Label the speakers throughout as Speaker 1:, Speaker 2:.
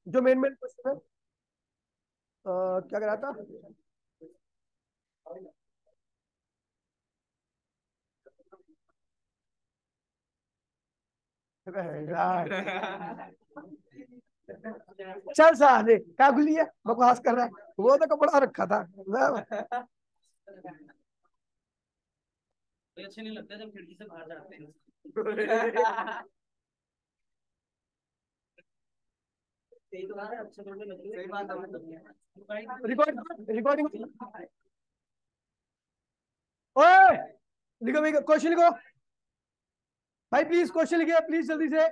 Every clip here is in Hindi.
Speaker 1: जो मेन मेन क्वेश्चन है। क्या कह रहा था? यार चल साले क्या गुली है, बकवास कर रहा है। वो तो कपड़ा रखा था
Speaker 2: कोई अच्छे नहीं लगता जब खिड़की से बाहर जाते हैं। सही तो बात है, अच्छे थोड़े लगते हैं। सही बात है।
Speaker 1: Record recording. ओए लिखो भाई, क्वेश्चन लिखो भाई, प्लीज क्वेश्चन लिखिए प्लीज जल्दी से।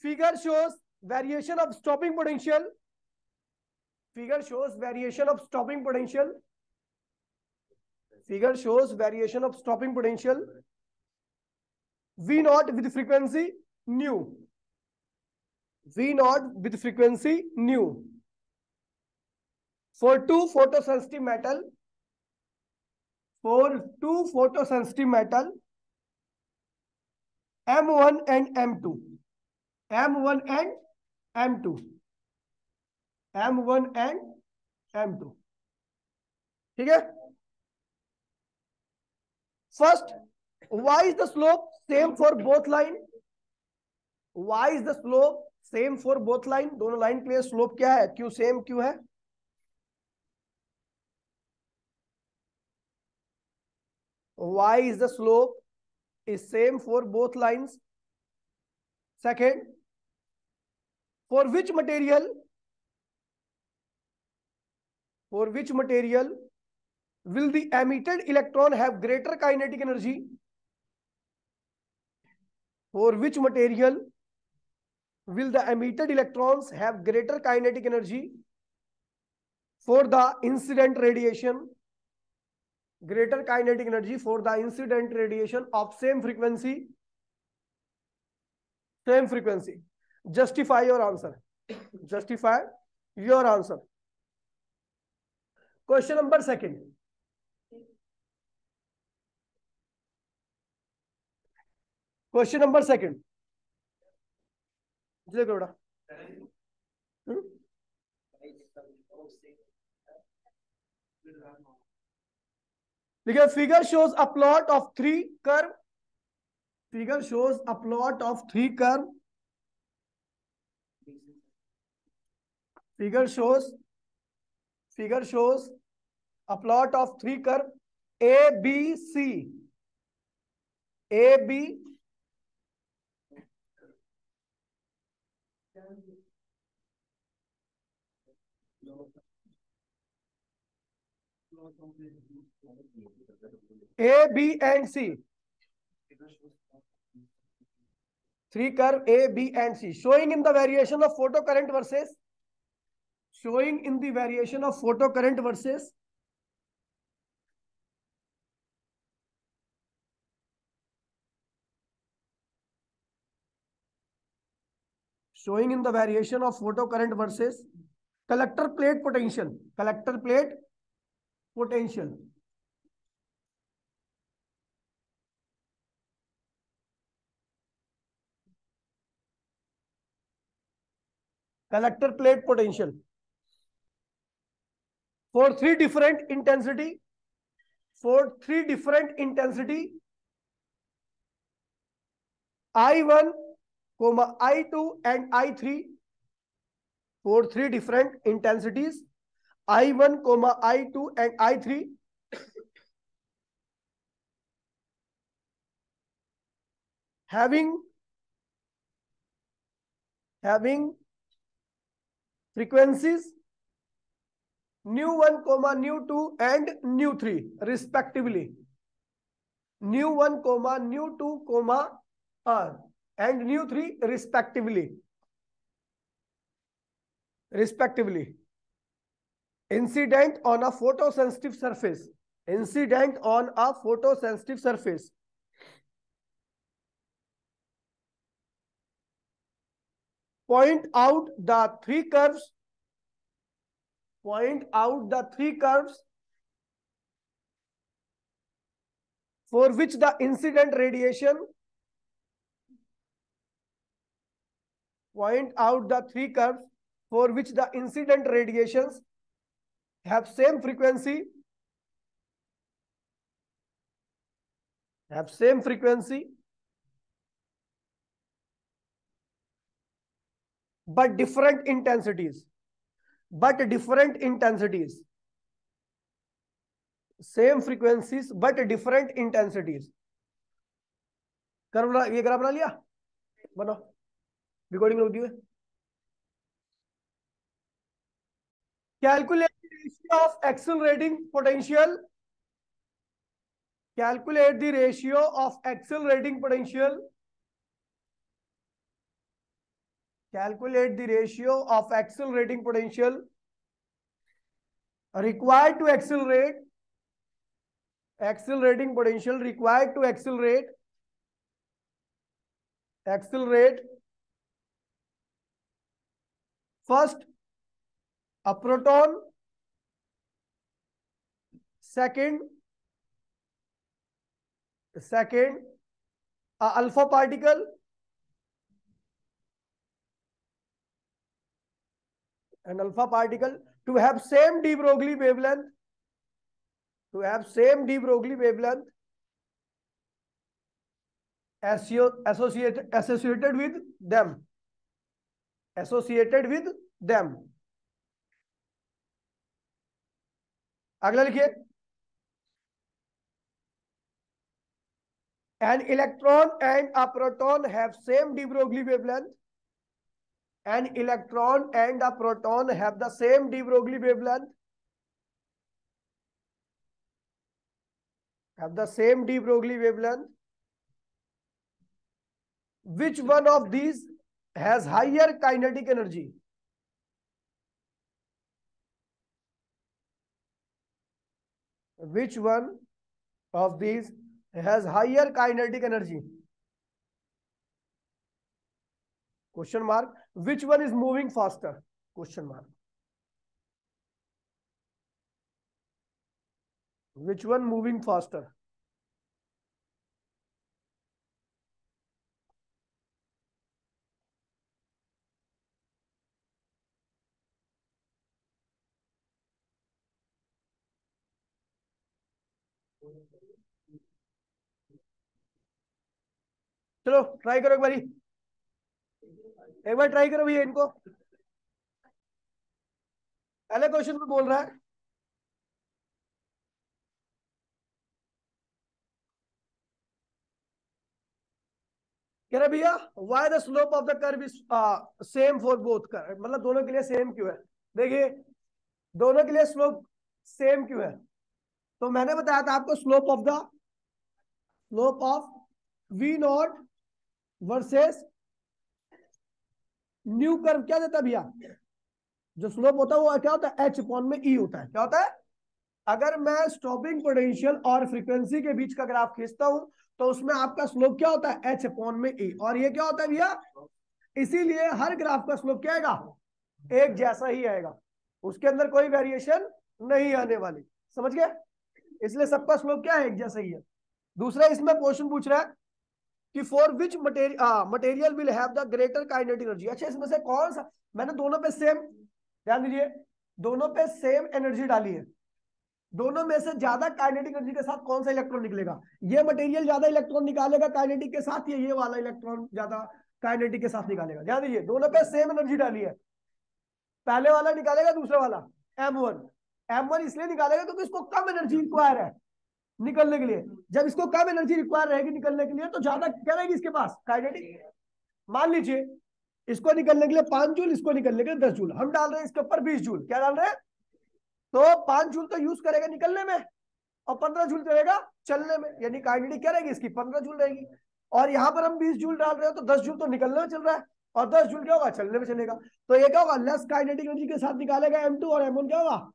Speaker 1: Figure shows variation of stopping potential. Figure shows variation of stopping potential. Figure shows variation of stopping potential V naught with frequency nu. V naught with frequency nu. For two photosensitive metal, for two photosensitive metal, M1 and M2, M1 and M2, M1 and M2. ठीक है? First, why is the slope same for both line? Why is the slope same for both line? दोनों लाइन के लिए स्लोप क्या है? क्यों सेम क्यों है? Why is the slope is same for both lines? Second, for which material will the emitted electron have greater kinetic energy? For which material will the emitted electrons have greater kinetic energy? For the incident radiation, greater kinetic energy for the incident radiation of same frequency. Justify your answer. Justify your answer. Question number second. Question number second. देखिए figure shows a plot of three curve. Figure shows a plot of three curve. Figure shows a plot of three curve A, B, C. A, B, A, B, and C. Three curve A, B, and C showing in the variation of photocurrent versus showing in the variation of photocurrent versus showing in the variation of photocurrent versus collector plate potential. Collector plate potential. Collector plate potential for three different intensity. For three different intensity I1, I2 and I3. For three different intensities I1, I2 and I3. Having frequencies nu1, nu2 and nu3 respectively. Nu1, nu2, and nu3 respectively. Incident on a photosensitive surface. Incident on a photosensitive surface. Point out the three curves. Point out the three curves for which the incident radiation point out the three curves for which the incident radiations have same frequency, but different intensities. Same frequencies but different intensities. Curve ये ग्राफ बना लिया, बनाओ, रिकॉर्डिंग रोक दी है. Calculate the ratio of accelerating potential. Calculate the ratio of accelerating potential. Calculate the ratio of accelerating potential required to accelerate. Accelerating potential required to accelerate. First, a proton. Second, a alpha particle. An alpha particle to have same de Broglie wavelength. Associated with them. अगला लिखिए. An electron and a proton have same de Broglie wavelength. An electron and a proton have the same de Broglie wavelength. Which one of these has higher kinetic energy? Which one of these has higher kinetic energy? Question mark. Which one is moving faster? Question mark. Which one moving faster? चलो ट्राई करो एक बार ट्राई करो भैया इनको. पहले क्वेश्चन में बोल रहा है कह रहा भैया why the slope of the curve is same for both curve. मतलब दोनों के लिए सेम क्यों है? देखिए दोनों के लिए स्लोप सेम क्यों है? तो मैंने बताया था आपको slope of V naught versus nu curve क्या देता है भैया? जो स्लोप होता है वो क्या होता है? एच अपॉन में ई होता है. क्या होता है? अगर मैं स्टॉपिंग पोटेंशियल और फ्रीक्वेंसी के बीच का ग्राफ खींचता हूं तो उसमें आपका स्लोप क्या होता है? एच अपॉन में ई. और ये क्या होता है भैया? इसीलिए हर ग्राफ का स्लोप क्या आएगा? एक जैसा ही आएगा, उसके अंदर कोई वेरिएशन नहीं आने वाली. समझ गए? इसलिए सबका स्लोप क्या है? एक जैसा ही है. दूसरा इसमें क्वेश्चन पूछ रहा है कि for which material will have the greater kinetic energy. अच्छा इसमें से कौन सा? मैंने दोनों पे सेम, ध्यान दीजिए, दोनों पे सेम एनर्जी डाली है. दोनों में से ज्यादा काइनेटिक एनर्जी के साथ कौन सा इलेक्ट्रॉन निकलेगा? ये मटेरियल ज्यादा इलेक्ट्रॉन निकालेगा काइनेटिक के साथ, ये वाला इलेक्ट्रॉन ज्यादा काइनेटिक के साथ निकालेगा. ध्यान दीजिए दोनों पे सेम एनर्जी डाली है. पहले वाला निकालेगा दूसरा वाला M1 इसलिए निकालेगा क्योंकि इसको कम एनर्जी रिक्वायर है निकलने के लिए. जब इसको कम एनर्जी रिक्वायर रहेगी निकलने के लिए तो ज्यादा क्या रहेगी इसके पास? काइनेटिक. मान लीजिए इसको निकलने के लिए 5 जूल, इसको निकलने के लिए 10 जूल. हम डाल रहे हैं इसके ऊपर 20 जूल. क्या डाल रहे हैं? तो 5 जूल तो यूज करेगा निकलने में और 15 जूल चलेगा चलने में. यानी काइनेटिक क्या रहेगी इसकी? 15 जूल रहेगी. और यहां पर हम 20 जूल डाल रहे हो तो 10 जूल तो निकलने में चल रहा है और 10 जूल क्या होगा? चलने में चलेगा. तो ये क्या होगा? लेस काइनेटिक एनर्जी के साथ निकालेगा M2 और M1 क्या होगा?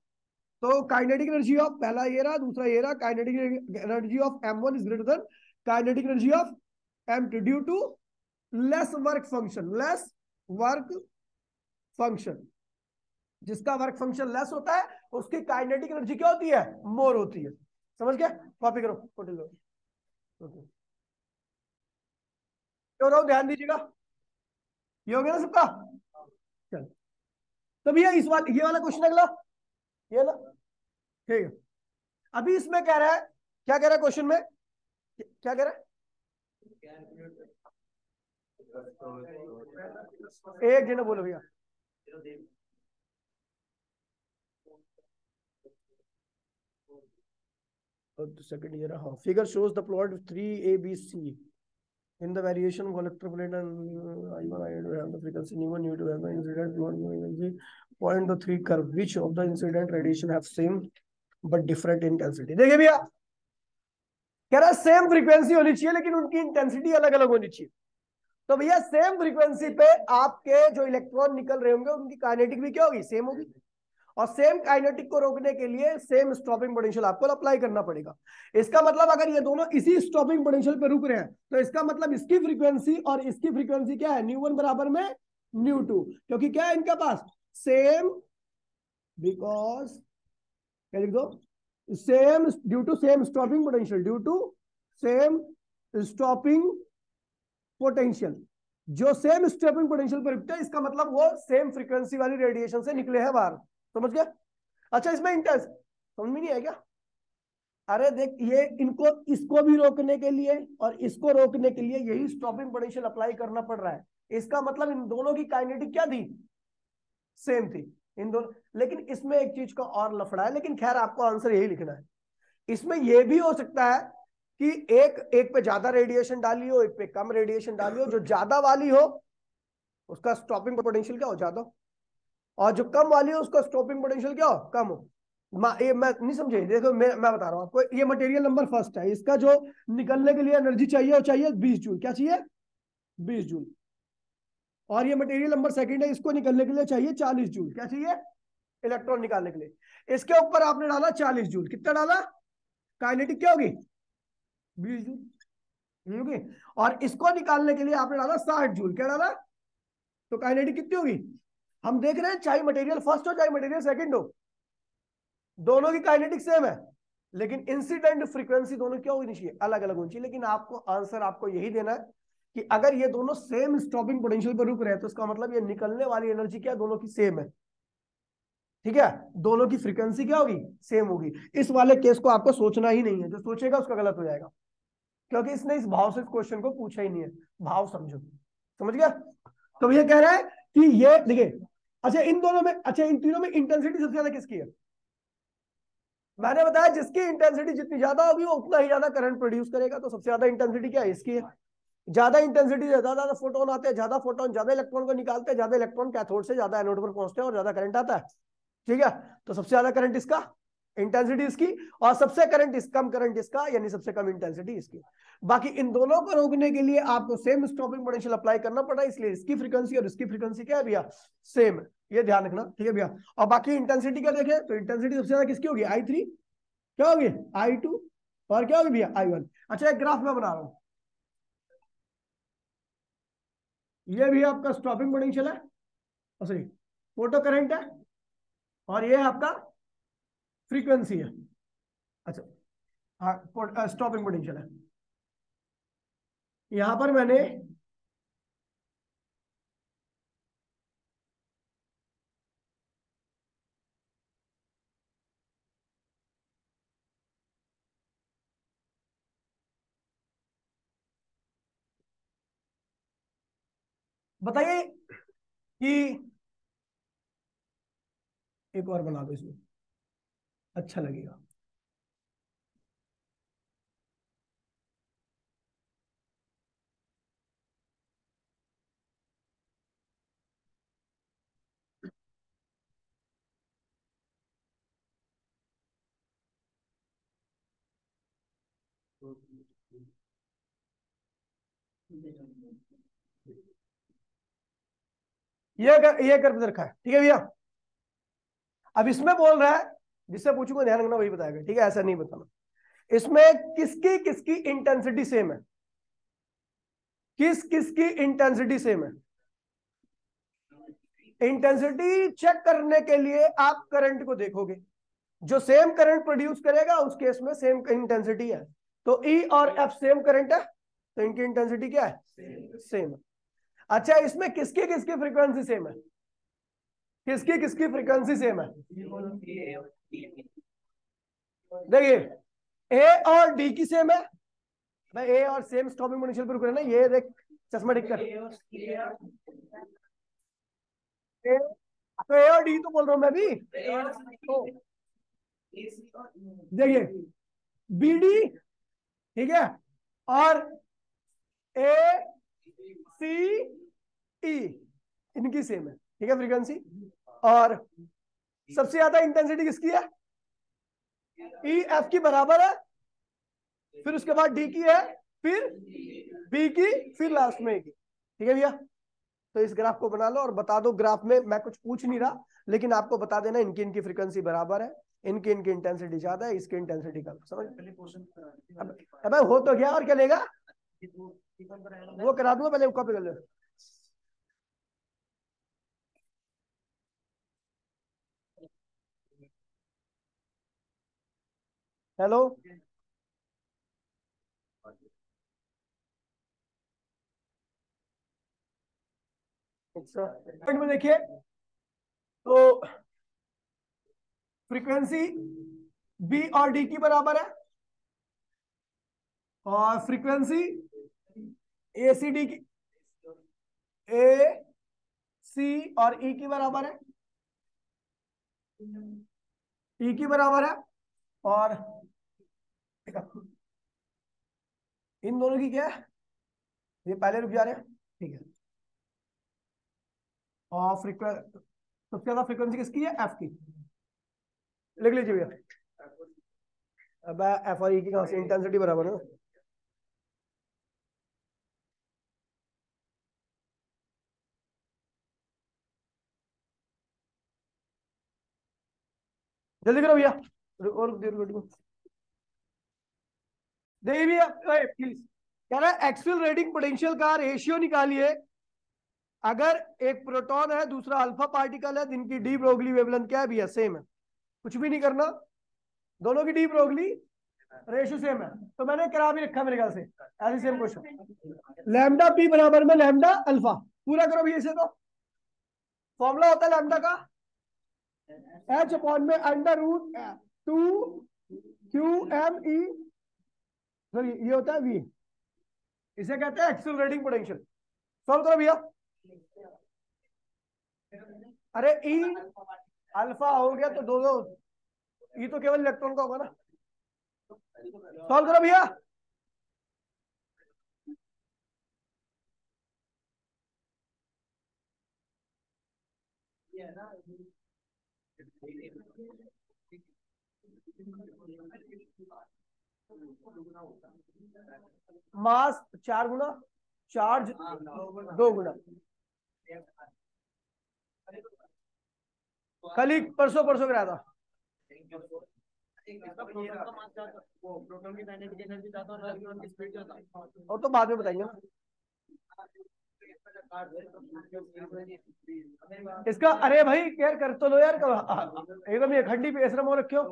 Speaker 1: तो काइनेटिक एनर्जी ऑफ पहला ये रहा, दूसरा ये रहा. Kinetic energy of M1 is greater than kinetic energy of M2 due to less work function. जिसका वर्क फंक्शन लेस होता है उसकी काइनेटिक एनर्जी क्या होती है? मोर होती है. समझ गए? कॉपी करो. क्यों रहो ध्यान दीजिएगा. ये हो गया ना सबका। चल तो भैया इस बात ये वाला क्वेश्चन अगला, ये ना, ठीक है। अभी इसमें कह रहा है, क्या कह रहा है क्वेश्चन में, क्या कह रहा है, एक जने बोलो भैया। सेकंड ईयर, हाँ, figure shows the plot 3ABC in the variation of collector plate and I1 I2 have the frequency new1 new2 have the incident plot energy point the three curve which of the incident radiation have same but different intensity। देखिए भैया कह रहा है सेम फ्रीक्वेंसी होनी चाहिए लेकिन उनकी इंटेंसिटी अलग अलग होनी चाहिए। तो भैया सेम फ्रीक्वेंसी पे आपके जो इलेक्ट्रॉन निकल रहे होंगे उनकी काइनेटिक भी क्या होगी, सेम होगी। और सेम काइनेटिक को रोकने के लिए सेम स्टॉपिंग पोटेंशियल आपको अप्लाई करना पड़ेगा। इसका मतलब अगर ये दोनों इसी स्टॉपिंग पोटेंशियल पे रुक रहे हैं तो इसका मतलब इसकी फ्रीक्वेंसी और इसकी फ्रीक्वेंसी क्या है, न्यू1 बराबर में न्यू2, क्योंकि क्या है इनके पास सेम, बिकॉज क्या लिख दो, same due to same stopping potential, due to same stopping potential. जो सेम स्टॉपिंग पोटेंशियल पर रुकते हैं इसका मतलब वो सेम फ्रीक्वेंसी वाली रेडिएशन से निकले हैं बाहर। समझ गया। अच्छा इसमें इंटेंस समझ में नहीं है क्या, अरे देख ये इनको इसको भी रोकने के लिए और इसको रोकने के लिए यही स्टॉपिंग पोटेंशियल अप्लाई करना पड़ रहा है। इसका मतलब इन दोनों की काइनेटिक क्या थी, सेम थी इन दोनों। लेकिन इसमें एक चीज का और लफड़ा है, लेकिन खैर आपको आंसर यही लिखना है। इसमें यह भी हो सकता है कि एक पे ज्यादा रेडिएशन डाली हो, एक पे कम रेडिएशन डाली हो। जो ज्यादा वाली हो उसका स्टॉपिंग पोटेंशियल क्या हो, ज्यादा, और जो कम वाली हो उसका स्टॉपिंग पोटेंशियल क्या हो, कम हो। ये मैं नहीं समझे, देखो मैं बता रहा हूं आपको। ये मटेरियल नंबर फर्स्ट है, इसका जो निकलने के लिए एनर्जी चाहिए वो चाहिए 20 जूल। क्या चाहिए, 20 जूल। और ये मटेरियल नंबर सेकंड है, इसको निकलने के लिए चाहिए 40 जूल। क्या चाहिए, इलेक्ट्रॉन निकालने के लिए। इसके ऊपर आपने डाला 40 जूल, कितना डाला, काइनेटिक क्या होगी, 20 जूल होगी। और इसको निकालने के लिए आपने डाला 60 जूल। क्या डाला, तो काइनेटिक कितनी होगी। हम देख रहे हैं चाहे मटेरियल फर्स्ट हो चाहे मटेरियल सेकंड हो, दोनों की काइनेटिक सेम है, लेकिन इंसिडेंट फ्रीक्वेंसी दोनों क्या होनी चाहिए, अलग अलग होनी चाहिए। लेकिन आपको आंसर आपको यही देना है कि अगर ये दोनों सेम स्टॉपिंग पोटेंशियल पर रुक रहे हैं तो इसका मतलब ये निकलने वाली एनर्जी क्या दोनों की सेम है। ठीक है, दोनों की फ्रीक्वेंसी क्या होगी, सेम होगी। इस वाले केस को आपको सोचना ही नहीं है, जो सोचेगा उसका गलत हो जाएगा, क्योंकि इसने इस भाव से इस क्वेश्चन को पूछा ही नहीं है। भाव समझो, समझ गया। तो ये कह रहा है कि ये देखिए, अच्छा इन दोनों में, अच्छा इन तीनों में इंटेंसिटी सबसे ज्यादा किसकी है। मैंने बताया जिसकी इंटेंसिटी जितनी ज्यादा होगी वो उतना ही ज्यादा करंट प्रोड्यूस करेगा। तो सबसे ज्यादा इंटेंसिटी क्या है, इसकी है। ज्यादा इंटेंसिटी से ज्यादा फोटोन आते हैं, ज्यादा फोटोन ज्यादा इलेक्ट्रॉन को निकालते हैं, ज्यादा इलेक्ट्रॉन कैथोड से ज्यादा एनोड पर पहुंचते हैं और ज्यादा करंट आता है। ठीक है, तो सबसे ज्यादा करंट इसका, इंटेंसिटी इसकी, और सबसे कम करंट इसका, यानी सबसे कम इंटेंसिटी इसकी। बाकी इन दोनों को रोकने के लिए आपको सेम स्टॉपिंग पोटेंशियल अप्लाई करना पड़ा, इसलिए इसकी फ्रीक्वेंसी और इसकी फ्रीक्वेंसी क्या है भैया, सेम है। ये ध्यान रखना, ठीक है भैया। और बाकी इंटेंसिटी क्या देखें, तो इंटेंसिटी सबसे ज्यादा किसकी होगी, I3, क्या होगी I2, और क्या होगी भैया I1। अच्छा एक ग्राफ में बना रहा हूं, ये भी आपका स्टॉपिंग पोटेंशियल है, सॉरी फोटो करंट है, और ये आपका फ्रीक्वेंसी है। अच्छा हाँ, स्टॉपिंग पोटेंशियल है। यहां पर मैंने बताइए कि एक और बना दो इसमें, अच्छा लगेगा। ये कर रखा है, ठीक है भैया। अब इसमें बोल रहा है, जिससे पूछूंगा ध्यान रखना वही बताएगा, ठीक है, ऐसा नहीं बताना। इसमें किसकी किसकी इंटेंसिटी सेम है, किसकी इंटेंसिटी सेम है। इंटेंसिटी चेक करने के लिए आप करंट को देखोगे, जो सेम करंट प्रोड्यूस करेगा उस केस में सेम इंटेंसिटी है। तो E और F सेम करंट है, तो इनकी इंटेंसिटी क्या है, सेम है। अच्छा, इसमें किसकी किसकी फ्रीक्वेंसी सेम है? किसकी किसकी फ्रीक्वेंसी सेम है? देखिए, ए और डी की सेम है भाई। ए और सेम स्टॉपिंग पोटेंशियल पर रुक रहे ना। ये देख, चश्मा ठीक कर। ए, तो ए और डी तो बोल रहा हूं मैं भी। तो देखिए, बी डी, ठीक है, और ए सी टी, इनकी सेम है, ठीक है, फ्रीक्वेंसी। और सबसे ज्यादा इंटेंसिटी किसकी है? ई एफ की बराबर है, फिर उसके बाद डी की है, फिर बी की, फिर लास्ट में ए की। ठीक है भैया, तो इस ग्राफ को बना लो और बता दो। ग्राफ में मैं कुछ पूछ नहीं रहा, लेकिन आपको बता देना इनकी इनकी फ्रीक्वेंसी बराबर है, इनकी इनकी इंटेंसिटी ज्यादा है, इसकी इंटेंसिटी कम। समझ? अब हो तो गया, और क्या लेगा? वो करा दूंगा, पहले कॉपी कर लो। हेलो, में देखिए, तो फ्रीक्वेंसी बी और डी की बराबर है, और फ्रीक्वेंसी ए सी डी की, ए सी और ई की बराबर है, ई की बराबर है। और इन दोनों की क्या है? ये पहले रुक जा रहे हैं, ठीक है। और फ्रीक्वेंसी, सबसे ज्यादा फ्रीक्वेंसी किसकी है? एफ की। लिख लीजिए भैया। अब एफ और ई की कहां से? इंटेंसिटी बराबर है। जल्दी करो भैया, और देर देखिए भैया, प्लीज। कह रहा है एक्चुअल रेडिंग पोटेंशियल का रेशियो निकालिए अगर एक प्रोटॉन है, दूसरा अल्फा पार्टिकल है, जिनकी डी ब्रोगली वेवलेंथ क्या है भैया? सेम है। कुछ भी नहीं करना, दोनों की डी ब्रोगली रेशियो सेम है। तो मैंने करा भी रखा मेरे ख्याल से, ऐसे सेम क्वेश्चन। लैम्डा पी बराबर में लैम्डा अल्फा, पूरा करो भैया इसे। तो फॉर्मूला होता है लैम्डा का एच अपॉन में अंडर रूट 2 QME, ये होता है वी। इसे कहते हैं एक्चुअल रेडिंग पोटेंशियल। सॉल्व करो भैया। अरे ई अल्फा हो गया तो दो दो, ई तो केवल इलेक्ट्रॉन का होगा ना। सॉल्व करो भैया। मास 4 गुना, चार्ज 2 गुना। कल ही परसों परसों कराया था। और तो बाद में बताएंगे ना इसका। अरे भाई केयर कर तो लो यार, एकदम ये खंडी पे ऐसा मोह रखियो।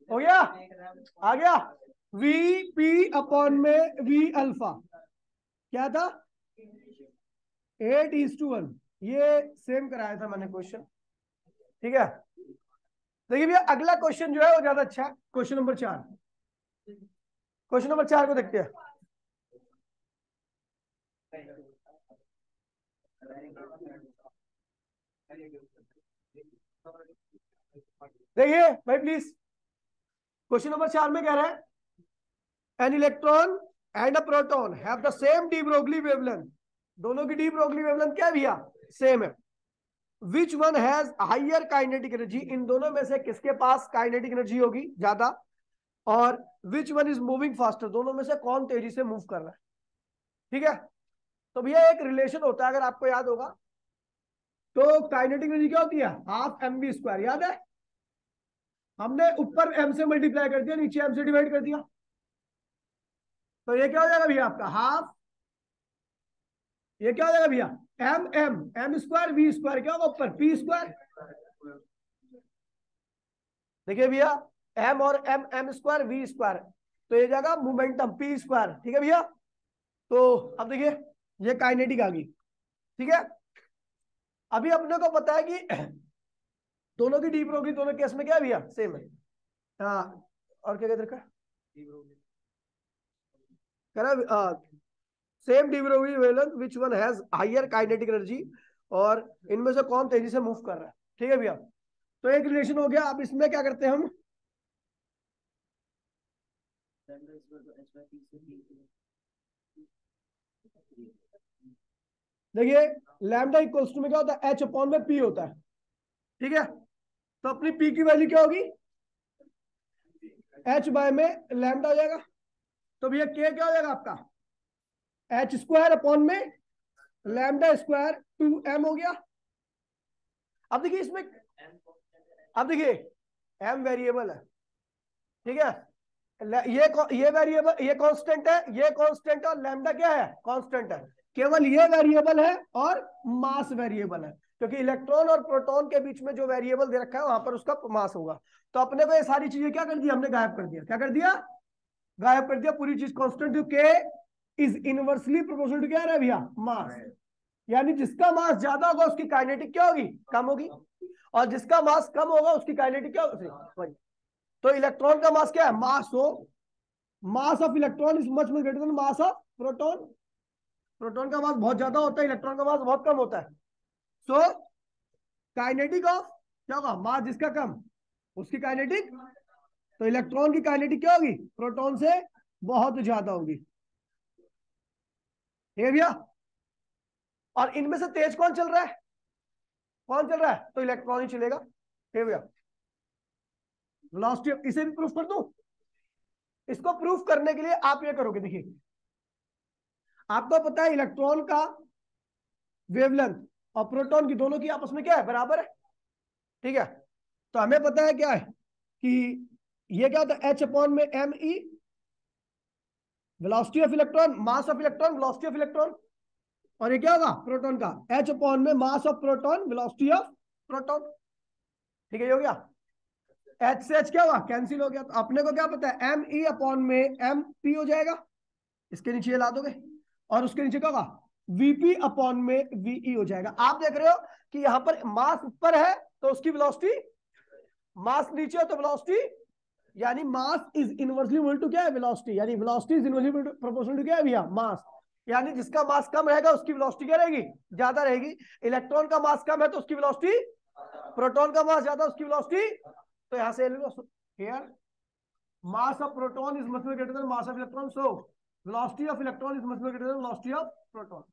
Speaker 1: हो गया, आ गया। वी पी अपॉन में वी अल्फा क्या था? 8:1। ये सेम कराया था मैंने क्वेश्चन, ठीक है। देखिए भैया, अगला क्वेश्चन जो है वो ज्यादा अच्छा है। क्वेश्चन नंबर 4, क्वेश्चन नंबर 4 को देखते हैं। देखिए भाई प्लीज, क्वेश्चन नंबर 4 में कह रहा है an electron and a proton have the same de Broglie wavelength. दोनों की डी ब्रोगली वेवलेंथ क्या है भैया? सेम है। Which one has higher kinetic energy? इन दोनों में से किसके पास काइनेटिक एनर्जी होगी ज्यादा? और which one is moving faster? दोनों में से कौन तेजी से मूव कर रहा है? ठीक है, तो भैया एक रिलेशन होता है, अगर आपको याद होगा, तो काइनेटिक एनर्जी क्या होती है, हाफ एम वी स्क्वायर, याद है? हमने ऊपर एम से मल्टीप्लाई कर दिया, नीचे एम से डिवाइड कर दिया, तो ये क्या हो जाएगा भैया आपका हाफ, ये क्या हो जाएगा भैया M M M square V square, क्या होगा ऊपर पी स्क्वायर। देखिए भैया एम और M M square V square, तो ये जाएगा मोमेंटम पी स्क्वायर, ठीक है भैया। तो अब देखिए ये काइनेटिक आ गई, ठीक है। अभी अपने को पता है कि दोनों की डी ब्रोगली दोनों केस में क्या है भैया सेम है। हाँ, और क्या कहते हैं, same de Broglie wavelength which one has higher kinetic energy, और इनमें से कौन तेजी से मूव कर रहा है, ठीक है भैया। तो एक रिलेशन हो गया। अब इसमें क्या करते हैं हम, देखिए लैम्डा इक्वल्स टू में क्या होता है, एच अपॉन में पी होता है, ठीक है। तो अपनी पी की वैल्यू क्या होगी, एच बाय में लैम्डा हो जाएगा। तो भैया के क्या हो जाएगा आपका, एच स्क्वायर अपॉन में लैम्डा स्क्वायर 2m हो गया। अब देखिए इसमें, अब देखिए m वेरिएबल है, ठीक है, ये वेरिएबल, ये कांस्टेंट है, ये कांस्टेंट, और लैम्डा क्या है, कांस्टेंट है। केवल ये वेरिएबल है और मास वेरिएबल है, क्योंकि इलेक्ट्रॉन और प्रोटॉन के बीच में जो वेरिएबल दे रखा है वहां पर उसका मास होगा। तो अपने को ये सारी चीजें क्या कर दिया, हमने गायब कर दिया, क्या कर दिया, गायब कर दिया, पूरी चीज कांस्टेंट। के इज इनवर्सली प्रोपोर्शनल टू क्या है भैया, मास। यानी जिसका मास ज्यादा होगा उसकी काइनेटिक क्या होगी, कम होगी, और जिसका मास कम होगा उसकी काइनेटिक क्या होगी। तो इलेक्ट्रॉन का मास क्या है, मास हो, मास of electron is much much greater then mass of proton. Proton का मास बहुत ज्यादा होता है, इलेक्ट्रॉन का मास बहुत कम होता है। सो काइनेटिक ऑफ क्या होगा, मास जिसका कम उसकी काइनेटिक, तो इलेक्ट्रॉन की काइनेटिक क्या होगी, प्रोटॉन से बहुत ज्यादा होगी, ठीक है भैया। और इनमें से तेज कौन चल रहा है, कौन चल रहा है, तो इलेक्ट्रॉन ही चलेगा, ठीक है भैया। वेलोसिटी, इसे भी प्रूफ कर दूं। इसको प्रूफ करने के लिए आप ये करोगे, देखिए आपको पता है इलेक्ट्रॉन का वेवलेंथ और प्रोटॉन की दोनों की आपस में क्या है, बराबर है, ठीक है। तो हमें पता है क्या है कि ये क्या होता है, एच अपॉन में M E, velocity of electron, mass of electron, velocity of electron, और ये क्या होगा प्रोटॉन का, एच अपॉन में mass of proton, velocity of proton, ठीक है। ये हो गया, एच से एच क्या हुआ, कैंसिल हो गया। तो अपने को क्या पता है, एम ई अपॉन में एम पी हो जाएगा, इसके नीचे ला दोगे, और उसके नीचे क्या होगा, वीपी अपॉन में वीई हो जाएगा। आप देख रहे हो कि यहां पर मास ऊपर है तो उसकी वेलोसिटी, मास नीचे है तो वेलोसिटी, यानी mass is inversely equal to क्या है, वेलोसिटी, यानी velocity is inversely proportional to क्या है भैया, मास। यानी जिसका मास कम रहेगा उसकी वेलोसिटी क्या रहेगी, ज्यादा रहेगी। इलेक्ट्रॉन का मास कम है तो उसकी वेलोसिटी, प्रोटॉन का मास ज्यादा उसकी वेलोसिटी। तो यहां से here mass of proton is much more greater than mass of electron, so velocity of electron is much more greater than velocity of proton.